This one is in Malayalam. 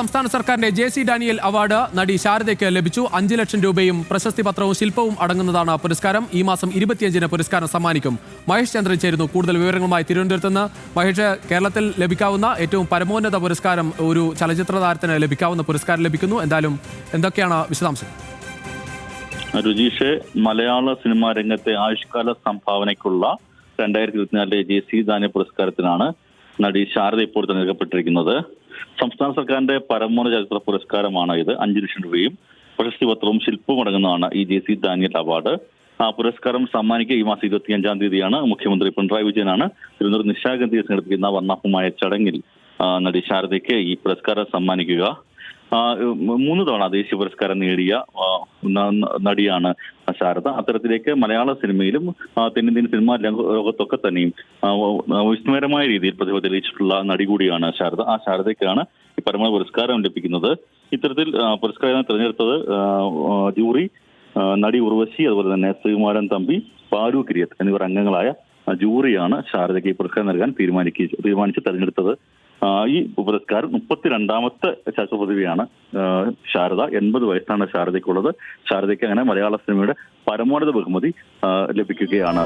സംസ്ഥാന സർക്കാരിന്റെ JC ഡാനിയൽ അവാർഡ് നടി ശാരദയ്ക്ക് ലഭിച്ചു. 5 ലക്ഷം രൂപയും പ്രശസ്തി പത്രവും ശില്പവും അടങ്ങുന്നതാണ് പുരസ്കാരം. ഈ മാസം 25-ന് പുരസ്കാരം സമ്മാനിക്കും. മഹേഷ് ചന്ദ്രൻ ചേരുന്നു കൂടുതൽ വിവരങ്ങളുമായി തിരുവനന്തപുരത്ത് നിന്ന്. മഹേഷ്, കേരളത്തിൽ ലഭിക്കാവുന്ന ഏറ്റവും പരമോന്നത പുരസ്കാരം ഒരു ചലച്ചിത്ര താരത്തിന് ലഭിക്കാവുന്ന പുരസ്കാരം ലഭിക്കുന്നു. എന്തായാലും എന്തൊക്കെയാണ് വിശദാംശങ്ങൾ? രുചീഷ്, മലയാള സിനിമാ രംഗത്തെ ആയുഷ്കാല സംഭാവനയ്ക്കുള്ള 2024 JC ഡാനിയൽ പുരസ്കാരത്തിനാണ് നടി ശാരദ ഇപ്പോൾ തിരഞ്ഞെടുക്കപ്പെട്ടിരിക്കുന്നത്. സംസ്ഥാന സർക്കാരിന്റെ പരമോന്നത ചലച്ചിത്ര പുരസ്കാരമാണ് ഇത്. 5 ലക്ഷം രൂപയും പ്രശസ്തി പത്രവും ശില്പവും അടങ്ങുന്നതാണ് ഈ JC ഡാനിയൽ അവാർഡ്. ആ പുരസ്കാരം സമ്മാനിക്കുക ഈ മാസം 25-ാം തീയതിയാണ്. മുഖ്യമന്ത്രി പിണറായി വിജയനാണ് തിരുവനന്തപുരം നിശാഗന്ധി സംഘടിപ്പിക്കുന്ന വർണ്ണാഭമായ ചടങ്ങിൽ നടി ശാരദയ്ക്ക് ഈ പുരസ്കാരം സമ്മാനിക്കുക. 3 തവണ ദേശീയ പുരസ്കാരം നേടിയ നടിയാണ് ശാരദ. അത്തരത്തിലേക്ക് മലയാള സിനിമയിലും തെന്നിന്ത്യൻ സിനിമാ ലോകത്തൊക്കെ തന്നെയും വിസ്മയകരമായ രീതിയിൽ പ്രതിഭ തെളിയിച്ചിട്ടുള്ള നടി കൂടിയാണ് ശാരദ. ആ ശാരദയ്ക്കാണ് ഈ പരമോന്നത പുരസ്കാരം ലഭിക്കുന്നത്. ഇത്തരത്തിൽ പുരസ്കാരം തിരഞ്ഞെടുത്തത് ജൂറി നടി ഉർവശി, അതുപോലെ തന്നെ ശ്രീകുമാരൻ തമ്പി, പാരു കിരിയത്ത് എന്നിവർ അംഗങ്ങളായ ജൂറിയാണ് ശാരദയ്ക്ക് ഈ പുരസ്കാരം നൽകാൻ തീരുമാനിച്ച് തെരഞ്ഞെടുത്തത്. ഈ പുരസ്കാരം 32ാമത്തെ ചലച്ചിത്ര പ്രതിഭയാണ് ശാരദ. 80 വയസ്സാണ് ശാരദയ്ക്കുള്ളത്. ശാരദയ്ക്ക് അങ്ങനെ മലയാള സിനിമയുടെ പരമോന്നത ബഹുമതി ലഭിക്കുകയാണ്.